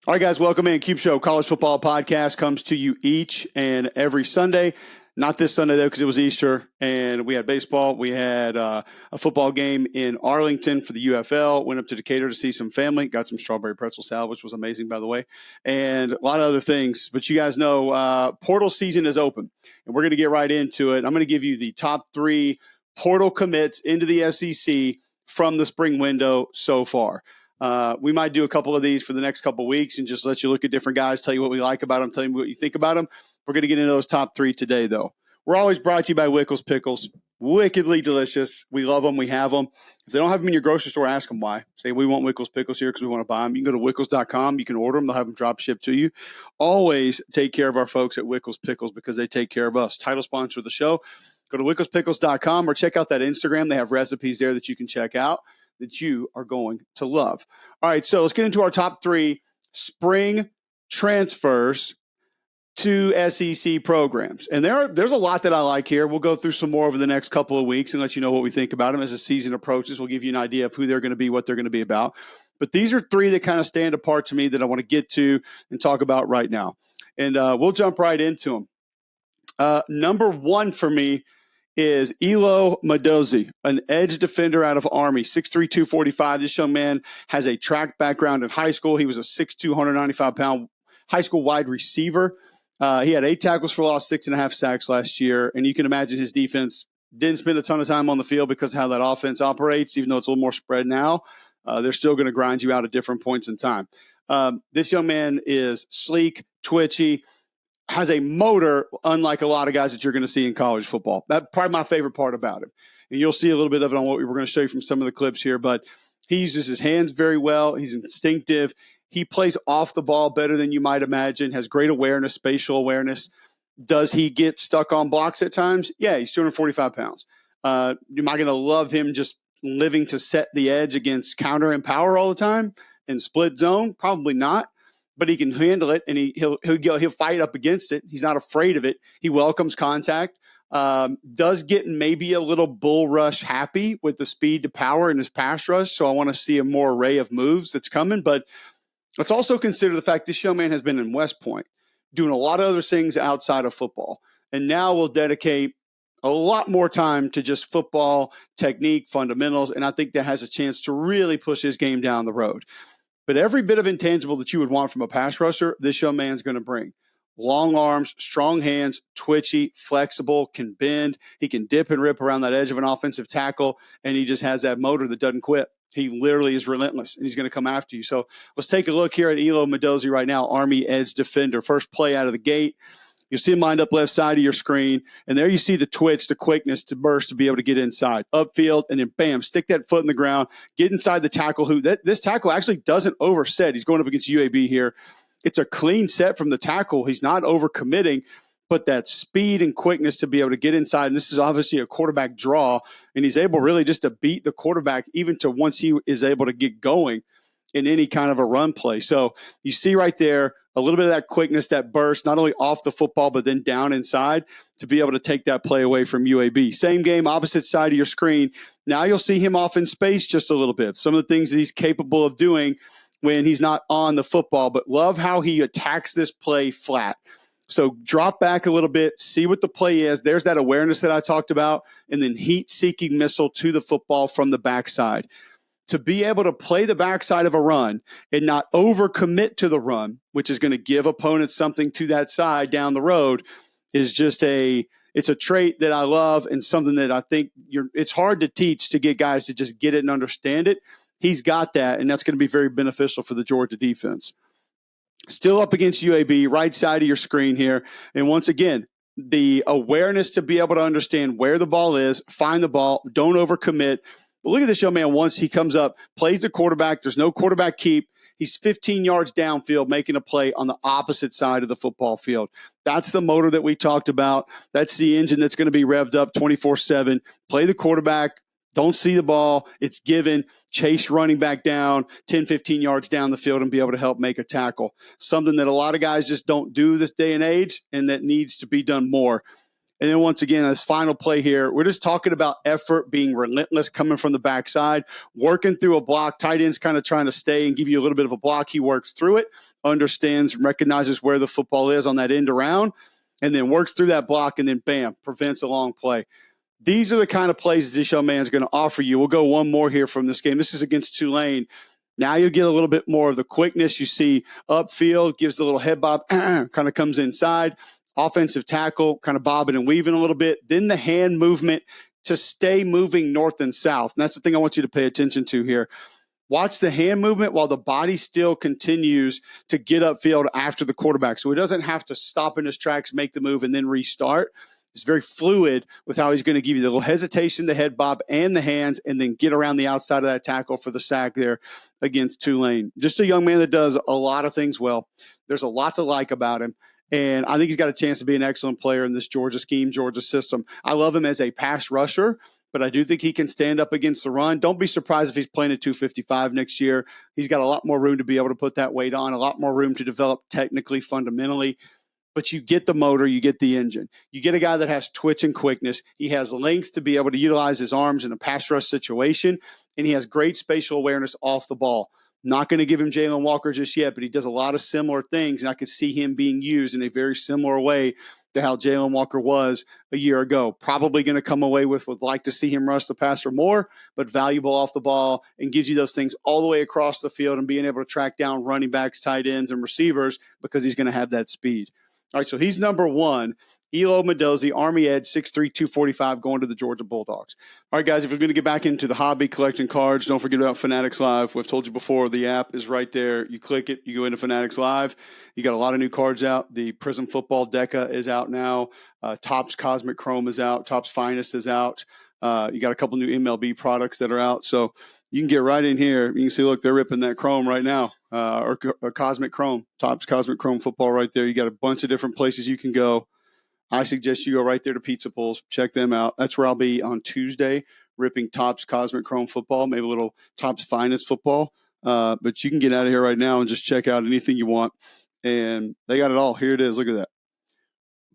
All right, guys, welcome in. Cube Show College Football Podcast comes to you each and every Sunday. Not this Sunday, though, because it was Easter, and we had baseball. We had a football game in Arlington for the UFL. Went up to Decatur to see some family. Got some strawberry pretzel salad, which was amazing, by the way, and a lot of other things. But you guys know portal season is open, and we're going to get right into it. I'm going to give you the top 3 portal commits into the SEC from the spring window so far. We might do a couple of these for the next couple of weeks and just let you look at different guys, tell you what we like about them, tell you what you think about them. We're going to get into those top 3 today, though. We're always brought to you by Wickles Pickles. Wickedly delicious. We love them. We have them. If they don't have them in your grocery store, ask them why. Say, we want Wickles Pickles here because we want to buy them. You can go to wickles.com. You can order them. They'll have them drop shipped to you. Always take care of our folks at Wickles Pickles because they take care of us. Title sponsor of the show. Go to wicklespickles.com or check out that Instagram. They have recipes there that you can check out that you are going to love. All right, so let's get into our top 3 spring transfers to SEC programs. And there's a lot that I like here. We'll go through some more over the next couple of weeks and let you know what we think about them as the season approaches. We'll give you an idea of who they're going to be, what they're going to be about. But these are 3 that kind of stand apart to me that I want to get to and talk about right now. And we'll jump right into them. Number 1 for me is Emmit Mosley, an edge defender out of Army, 6'3", 245. This young man has a track background in high school. He was a 6'2", 195-pound high school wide receiver. He had 8 tackles for loss, 6.5 sacks last year. And you can imagine his defense didn't spend a ton of time on the field because of how that offense operates, even though it's a little more spread now. They're still going to grind you out at different points in time. This young man is sleek, twitchy, has a motor unlike a lot of guys that you're going to see in college football. That's probably my favorite part about him. And you'll see a little bit of it on what we were going to show you from some of the clips here. But he uses his hands very well. He's instinctive. He plays off the ball better than you might imagine, has great awareness, spatial awareness. Does he get stuck on blocks at times? Yeah, he's 245 pounds. Am I going to love him just living to set the edge against counter and power all the time and split zone? Probably not. But he can handle it, and he'll fight up against it. He's not afraid of it. He welcomes contact. Does get maybe a little bull rush happy with the speed to power in his pass rush. So I want to see a more array of moves that's coming. But let's also consider the fact this young man has been in West Point doing a lot of other things outside of football. And now we'll dedicate a lot more time to just football, technique, fundamentals. And I think that has a chance to really push his game down the road. But every bit of intangible that you would want from a pass rusher, this young man's going to bring. Long arms, strong hands, twitchy, flexible, can bend. He can dip and rip around that edge of an offensive tackle, and he just has that motor that doesn't quit. He literally is relentless, and he's going to come after you. So let's take a look here at Emmit Mosley right now, Army edge defender. First play out of the gate. You'll see him lined up left side of your screen, and there you see the twitch, the quickness to burst to be able to get inside. Upfield, and then bam, stick that foot in the ground, get inside the tackle. This tackle actually doesn't overset. He's going up against UAB here. It's a clean set from the tackle. He's not overcommitting, but that speed and quickness to be able to get inside. And this is obviously a quarterback draw, and he's able really just to beat the quarterback even to once he is able to get going in any kind of a run play. So you see right there a little bit of that quickness, that burst, not only off the football, but then down inside to be able to take that play away from UAB. Same game, opposite side of your screen. Now you'll see him off in space just a little bit. Some of the things that he's capable of doing when he's not on the football, but love how he attacks this play flat. So drop back a little bit, see what the play is. There's that awareness that I talked about, and then heat-seeking missile to the football from the backside. To be able to play the backside of a run and not overcommit to the run, which is going to give opponents something to that side down the road, is just it's a trait that I love and something that I think it's hard to teach to get guys to just get it and understand it. He's got that, and that's going to be very beneficial for the Georgia defense. Still up against UAB, right side of your screen here. And once again, the awareness to be able to understand where the ball is, find the ball, don't overcommit. But look at this young man once he comes up, plays the quarterback. There's no quarterback keep. He's 15 yards downfield making a play on the opposite side of the football field. That's the motor that we talked about. That's the engine that's going to be revved up 24/7. Play the quarterback. Don't see the ball. It's given. Chase running back down 10, 15 yards down the field and be able to help make a tackle. Something that a lot of guys just don't do this day and age and that needs to be done more. And then once again, this final play here, we're just talking about effort, being relentless, coming from the backside, working through a block. Tight end's kind of trying to stay and give you a little bit of a block. He works through it, understands, recognizes where the football is on that end around, and then works through that block, and then bam, prevents a long play. These are the kind of plays this young man is going to offer you. We'll go one more here from this game. This is against Tulane. Now you get a little bit more of the quickness. You see upfield, gives a little head bob, kind of comes inside. Offensive tackle, kind of bobbing and weaving a little bit. Then the hand movement to stay moving north and south. And that's the thing I want you to pay attention to here. Watch the hand movement while the body still continues to get upfield after the quarterback. So he doesn't have to stop in his tracks, make the move, and then restart. It's very fluid with how he's going to give you the little hesitation, the head bob, and the hands, and then get around the outside of that tackle for the sack there against Tulane. Just a young man that does a lot of things well. There's a lot to like about him. And I think he's got a chance to be an excellent player in this Georgia scheme, Georgia system. I love him as a pass rusher, but I do think he can stand up against the run. Don't be surprised if he's playing at 255 next year. He's got a lot more room to be able to put that weight on, a lot more room to develop technically, fundamentally. But you get the motor, you get the engine. You get a guy that has twitch and quickness. He has length to be able to utilize his arms in a pass rush situation, and he has great spatial awareness off the ball. Not going to give him Jalen Walker just yet, but he does a lot of similar things, and I could see him being used in a very similar way to how Jalen Walker was a year ago. Probably going to come away with would like to see him rush the passer more, but valuable off the ball and gives you those things all the way across the field and being able to track down running backs, tight ends, and receivers because he's going to have that speed. All right, so he's number one. Elo Mendoza, Army Ed, 6'3", 245, going to the Georgia Bulldogs. All right, guys, if you're going to get back into the hobby collecting cards, don't forget about Fanatics Live. We've told you before, the app is right there. You click it, you go into Fanatics Live. You got a lot of new cards out. The Prism Football Deca is out now. Topps Cosmic Chrome is out. Topps Finest is out. You got a couple new MLB products that are out. So you can get right in here. You can see, look, they're ripping that Chrome right now. Or Cosmic Chrome, Topps Cosmic Chrome football right there. You got a bunch of different places you can go. I suggest you go right there to Pizza Pulls. Check them out. That's where I'll be on Tuesday, ripping Topps Cosmic Chrome football, maybe a little Topps Finest football. But you can get out of here right now and just check out anything you want. And they got it all. Here it is. Look at that.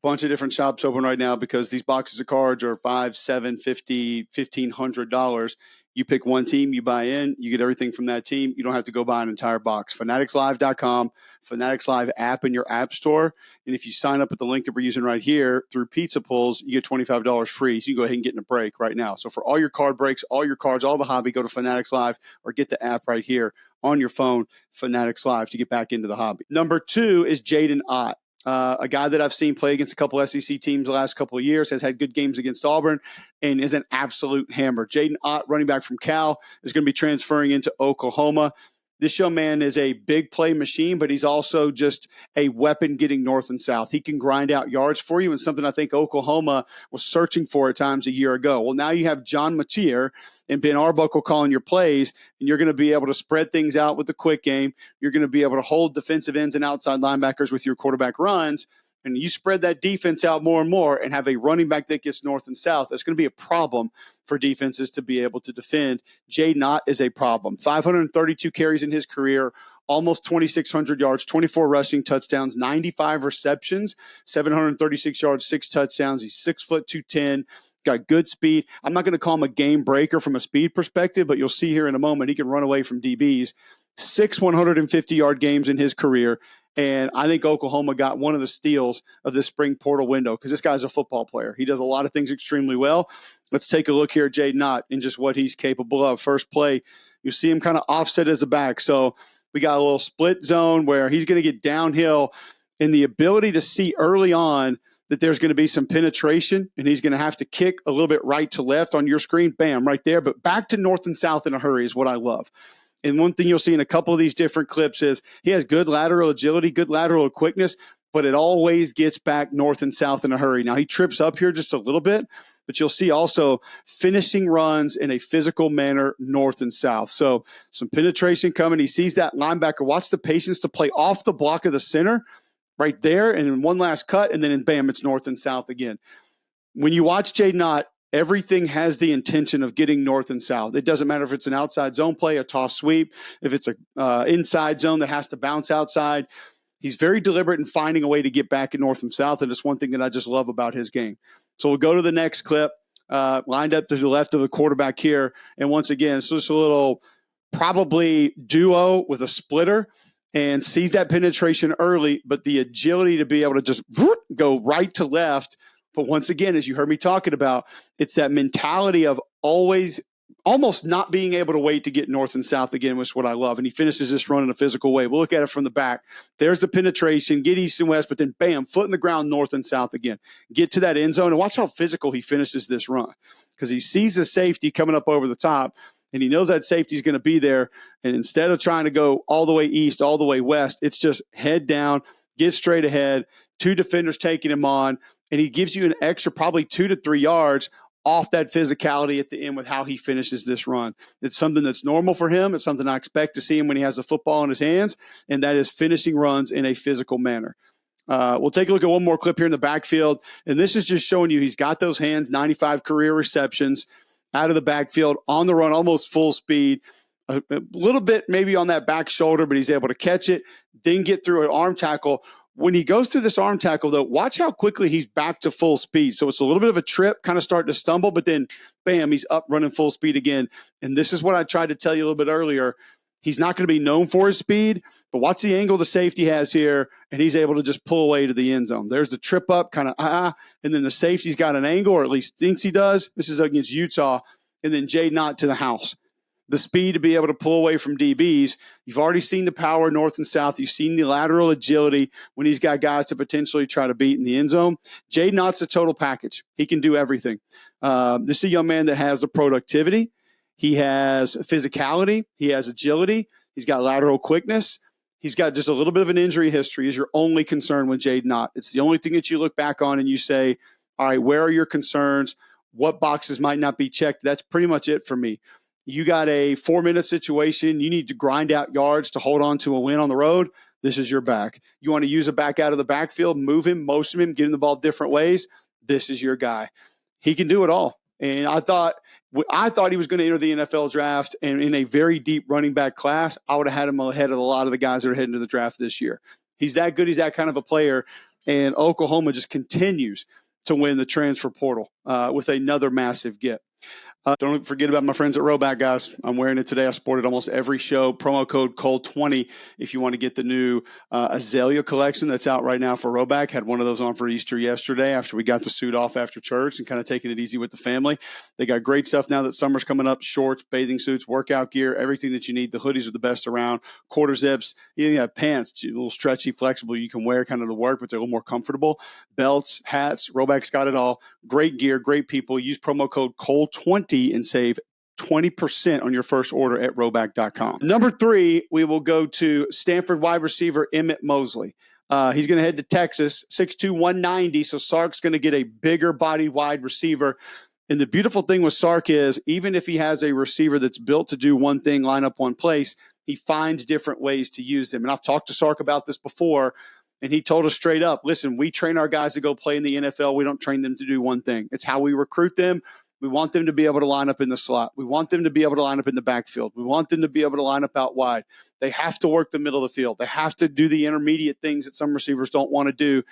Bunch of different shops open right now because these boxes of cards are $5, $7, $50, $1,500. You pick one team, you buy in, you get everything from that team. You don't have to go buy an entire box. FanaticsLive.com, Fanatics Live app in your app store. And if you sign up at the link that we're using right here through Pizza Pulls, you get $25 free. So you can go ahead and get in a break right now. So for all your card breaks, all your cards, all the hobby, go to Fanatics Live or get the app right here on your phone, Fanatics Live, to get back into the hobby. Number two is Jaden Au. A guy that I've seen play against a couple SEC teams the last couple of years, has had good games against Auburn, and is an absolute hammer. Jaden Au, running back from Cal, is going to be transferring into Oklahoma. This young man is a big play machine, but he's also just a weapon getting north and south. He can grind out yards for you, and something I think Oklahoma was searching for at times a year ago. Well, now you have John Matier and Ben Arbuckle calling your plays, and you're going to be able to spread things out with the quick game. You're going to be able to hold defensive ends and outside linebackers with your quarterback runs, and you spread that defense out more and more and have a running back that gets north and south. That's going to be a problem for defenses to be able to defend. Jaden Au is a problem. 532 carries in his career, almost 2,600 yards, 24 rushing touchdowns, 95 receptions, 736 yards, 6 touchdowns. He's 6'2", 210. Got good speed. I'm not going to call him a game breaker from a speed perspective, but you'll see here in a moment he can run away from DBs. 6 150-yard games in his career. And I think Oklahoma got one of the steals of this spring portal window because this guy's a football player. He does a lot of things extremely well. Let's take a look here at Jaden Au and just what he's capable of. First play, you see him kind of offset as a back. So we got a little split zone where he's going to get downhill, and the ability to see early on that there's going to be some penetration, and he's going to have to kick a little bit right to left on your screen. Bam, right there. But back to north and south in a hurry is what I love. And one thing you'll see in a couple of these different clips is he has good lateral agility, good lateral quickness, but it always gets back north and south in a hurry. Now, he trips up here just a little bit, but you'll see also finishing runs in a physical manner north and south. So some penetration coming. He sees that linebacker. Watch the patience to play off the block of the center right there, and then one last cut, and then bam, it's north and south again. When you watch Jaden Au, everything has the intention of getting north and south. It doesn't matter if it's an outside zone play, a toss sweep, if it's a inside zone that has to bounce outside. He's very deliberate in finding a way to get back in north and south, and it's one thing that I just love about his game. So we'll go to the next clip, lined up to the left of the quarterback here. And once again, it's just a little probably duo with a splitter, and sees that penetration early, but the agility to be able to just go right to left. But once again, as you heard me talking about, it's that mentality of almost not being able to wait to get north and south again, which is what I love. And he finishes this run in a physical way. We'll look at it from the back. There's the penetration, get east and west, but then bam, foot in the ground, north and south again. Get to that end zone, and watch how physical he finishes this run, because he sees the safety coming up over the top, and he knows that safety is going to be there. And instead of trying to go all the way east, all the way west, it's just head down, get straight ahead, two defenders taking him on, and he gives you an extra probably 2 to 3 yards off that physicality at the end with how he finishes this run. It's something that's normal for him. It's something I expect to see him when he has the football in his hands, and that is finishing runs in a physical manner. We'll take a look at one more clip here in the backfield, and this is just showing you he's got those hands, 95 career receptions out of the backfield, on the run, almost full speed, a little bit maybe on that back shoulder, but he's able to catch it, then get through an arm tackle. When he goes through this arm tackle, though, watch how quickly he's back to full speed. So it's a little bit of a trip, kind of starting to stumble, but then, bam, he's up running full speed again. And this is what I tried to tell you a little bit earlier. He's not going to be known for his speed, but watch the angle the safety has here, and he's able to just pull away to the end zone. There's the trip up, kind of, and then the safety's got an angle, or at least thinks he does. This is against Utah. And then Jaden Au to the house. The speed to be able to pull away from DBs. You've already seen the power north and south. You've seen the lateral agility when he's got guys to potentially try to beat in the end zone. Jaden Au's a total package. He can do everything. This is a young man that has the productivity. He has physicality. He has agility. He's got lateral quickness. He's got just a little bit of an injury history is your only concern with Jaden Au. It's the only thing that you look back on and you say, all right, where are your concerns? What boxes might not be checked? That's pretty much it for me. You got a 4-minute situation. You need to grind out yards to hold on to a win on the road. This is your back. You want to use a back out of the backfield, move him, motion him, get him the ball different ways. This is your guy. He can do it all. And I thought he was going to enter the NFL draft, and in a very deep running back class, I would have had him ahead of a lot of the guys that are heading to the draft this year. He's that good. He's that kind of a player. And Oklahoma just continues to win the transfer portal with another massive get. Don't forget about my friends at Roback, guys. I'm wearing it today. I sport it almost every show. Promo code COLE20 if you want to get the new Azalea collection that's out right now for Roback. Had one of those on for Easter yesterday after we got the suit off after church and kind of taking it easy with the family. They got great stuff now that summer's coming up. Shorts, bathing suits, workout gear, everything that you need. The hoodies are the best around. Quarter zips. You even have pants, a little stretchy, flexible. You can wear kind of to work, but they're a little more comfortable. Belts, hats. Roback's got it all. Great gear, great people. Use promo code COLE20 and save 20% on your first order at roback.com. Number 3, we will go to Stanford wide receiver Emmit Mosley. He's going to head to Texas, 6'2", 190, so Sark's going to get a bigger body wide receiver. And the beautiful thing with Sark is, even if he has a receiver that's built to do one thing, line up one place, he finds different ways to use them. And I've talked to Sark about this before, and he told us straight up, listen, we train our guys to go play in the NFL. We don't train them to do one thing. It's how we recruit them. We want them to be able to line up in the slot. We want them to be able to line up in the backfield. We want them to be able to line up out wide. They have to work the middle of the field. They have to do the intermediate things that some receivers don't want to do.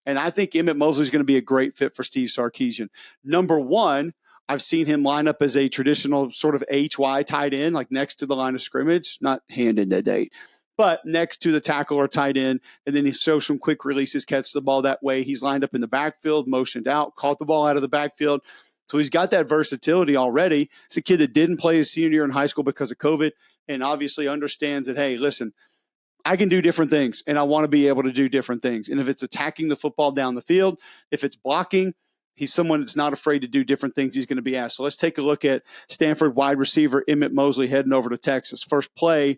And I think Emmit Mosley is going to be a great fit for Steve Sarkisian. Number 1, I've seen him line up as a traditional sort of HY tight end, like next to the line of scrimmage, not hand in the date, but next to the tackle or tight end. And then he shows some quick releases, catch the ball that way. He's lined up in the backfield, motioned out, caught the ball out of the backfield. So he's got that versatility already. It's a kid that didn't play his senior year in high school because of COVID, and obviously understands that, hey, listen, I can do different things, and I want to be able to do different things. And if it's attacking the football down the field, if it's blocking, he's someone that's not afraid to do different things he's going to be asked. So let's take a look at Stanford wide receiver Emmit Mosley heading over to Texas. First play,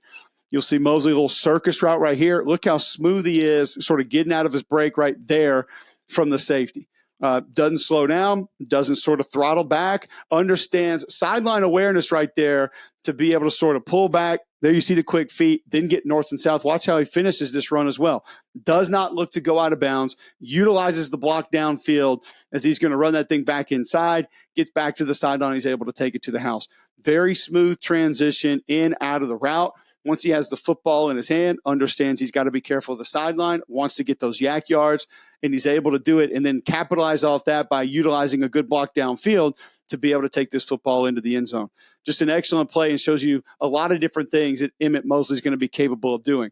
you'll see Mosley, a little circus route right here. Look how smooth he is, sort of getting out of his break right there from the safety. Doesn't slow down, doesn't sort of throttle back, understands sideline awareness right there to be able to sort of pull back, There you see the quick feet, then get north and south. Watch how he finishes this run as well. Does not look to go out of bounds, utilizes the block downfield as he's going to run that thing back inside, gets back to the sideline. He's able to take it to the house. Very smooth transition in, out of the route. Once he has the football in his hand, understands he's got to be careful of the sideline, wants to get those yak yards, and he's able to do it and then capitalize off that by utilizing a good block downfield to be able to take this football into the end zone. Just an excellent play and shows you a lot of different things that Emmit Mosley is going to be capable of doing.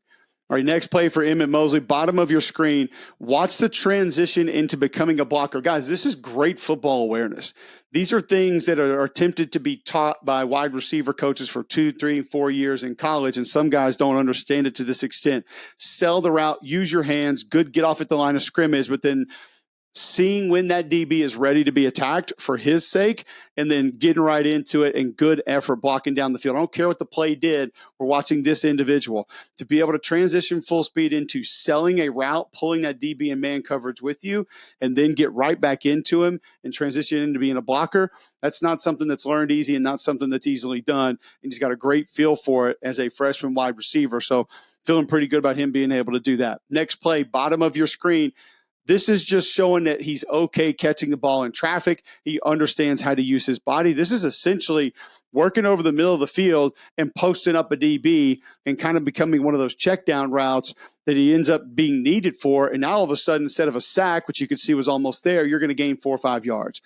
All right, next play for Emmit Mosley, bottom of your screen. Watch the transition into becoming a blocker. Guys, this is great football awareness. These are things that are attempted to be taught by wide receiver coaches for 2, 3, and 4 years in college, and some guys don't understand it to this extent. Sell the route, use your hands, good get off at the line of scrimmage, but then seeing when that DB is ready to be attacked for his sake, and then getting right into it and good effort blocking down the field. I don't care what the play did. We're watching this individual to be able to transition full speed into selling a route, pulling that DB in man coverage with you, and then get right back into him and transition into being a blocker. That's not something that's learned easy and not something that's easily done. And he's got a great feel for it as a freshman wide receiver. So feeling pretty good about him being able to do that. Next play, bottom of your screen. This is just showing that he's okay catching the ball in traffic. He understands how to use his body. This is essentially working over the middle of the field and posting up a DB and kind of becoming one of those check down routes that he ends up being needed for. And now all of a sudden, instead of a sack, which you could see was almost there, you're going to gain 4 or 5 yards.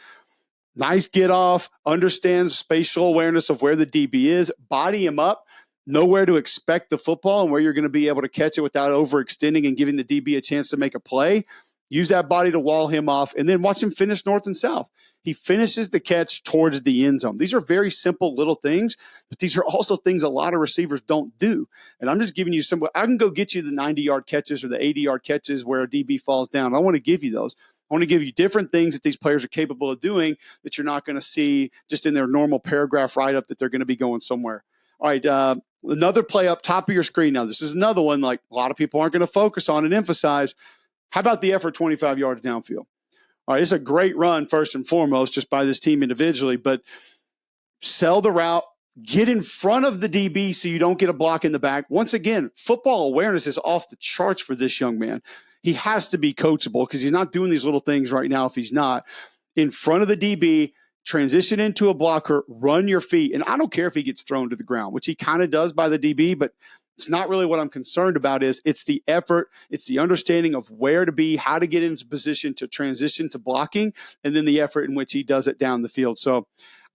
Nice get off, understands spatial awareness of where the DB is, body him up, know where to expect the football and where you're going to be able to catch it without overextending and giving the DB a chance to make a play. Use that body to wall him off, and then watch him finish north and south. He finishes the catch towards the end zone. These are very simple little things, but these are also things a lot of receivers don't do. And I'm just giving you some. I can go get you the 90-yard catches or the 80-yard catches where a DB falls down. I want to give you those. I want to give you different things that these players are capable of doing that you're not going to see just in their normal paragraph write-up that they're going to be going somewhere. All right, another play up top of your screen. Now, this is another one like a lot of people aren't going to focus on and emphasize. How about the effort 25 yards downfield? All right, it's a great run first and foremost just by this team individually, but sell the route, get in front of the DB so you don't get a block in the back. Once again, football awareness is off the charts for this young man. He has to be coachable because he's not doing these little things right now if he's not. In front of the DB, transition into a blocker, run your feet. And I don't care if he gets thrown to the ground, which he kind of does by the DB, but it's not really what I'm concerned about. It's the effort. It's the understanding of where to be, how to get into position to transition to blocking, and then the effort in which he does it down the field. So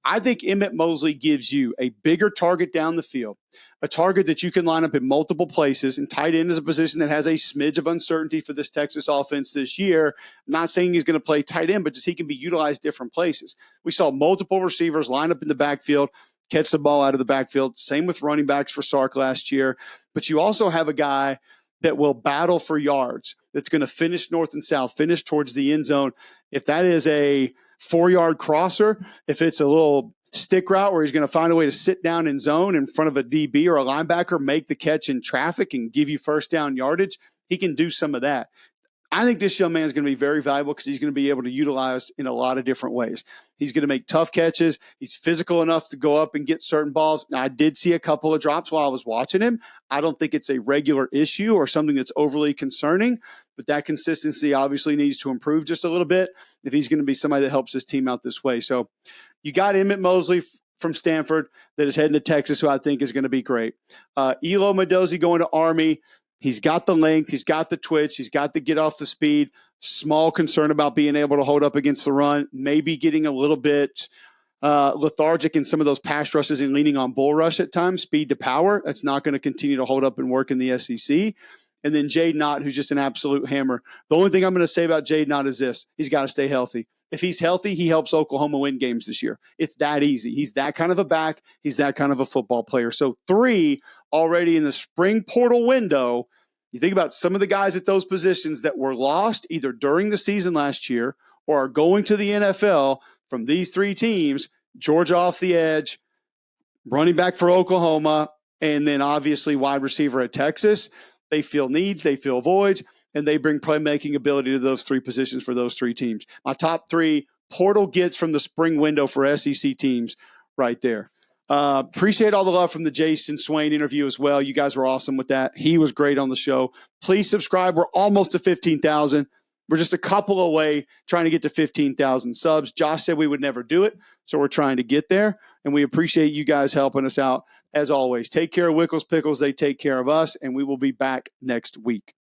I think Emmit Mosley gives you a bigger target down the field, a target that you can line up in multiple places, and tight end is a position that has a smidge of uncertainty for this Texas offense this year. I'm not saying he's going to play tight end, but just he can be utilized different places. We saw multiple receivers line up in the backfield, catch the ball out of the backfield. Same with running backs for Sark last year. But you also have a guy that will battle for yards, that's going to finish north and south, finish towards the end zone. If that is a 4-yard crosser, if it's a little stick route where he's going to find a way to sit down in zone in front of a DB or a linebacker, make the catch in traffic and give you first down yardage, he can do some of that. I think this young man is going to be very valuable because he's going to be able to utilize in a lot of different ways. He's going to make tough catches. He's physical enough to go up and get certain balls. Now, I did see a couple of drops while I was watching him. I don't think it's a regular issue or something that's overly concerning, but that consistency obviously needs to improve just a little bit if he's going to be somebody that helps his team out this way. So you got Emmit Mosley from Stanford that is heading to Texas, who I think is going to be great. Elo Mendoza going to Army. He's got the length. He's got the twitch. He's got the get off the speed. Small concern about being able to hold up against the run. Maybe getting a little bit lethargic in some of those pass rushes and leaning on bull rush at times. Speed to power. That's not going to continue to hold up and work in the SEC. And then Jaden Au, who's just an absolute hammer. The only thing I'm going to say about Jaden Au is this. He's got to stay healthy. If he's healthy, he helps Oklahoma win games this year. It's that easy. He's that kind of a back. He's that kind of a football player. So 3 already in the spring portal window. You think about some of the guys at those positions that were lost either during the season last year or are going to the NFL from these 3 teams: Georgia off the edge, running back for Oklahoma, and then obviously wide receiver at Texas. They fill needs, they fill voids, and they bring playmaking ability to those 3 positions for those 3 teams. My top 3 portal gets from the spring window for SEC teams right there. Appreciate all the love from the Jason Swain interview as well. You guys were awesome with that. He was great on the show. Please subscribe. We're almost to 15,000. We're just a couple away trying to get to 15,000 subs. Josh said we would never do it, so we're trying to get there, and we appreciate you guys helping us out as always. Take care of Wickles Pickles. They take care of us, and we will be back next week.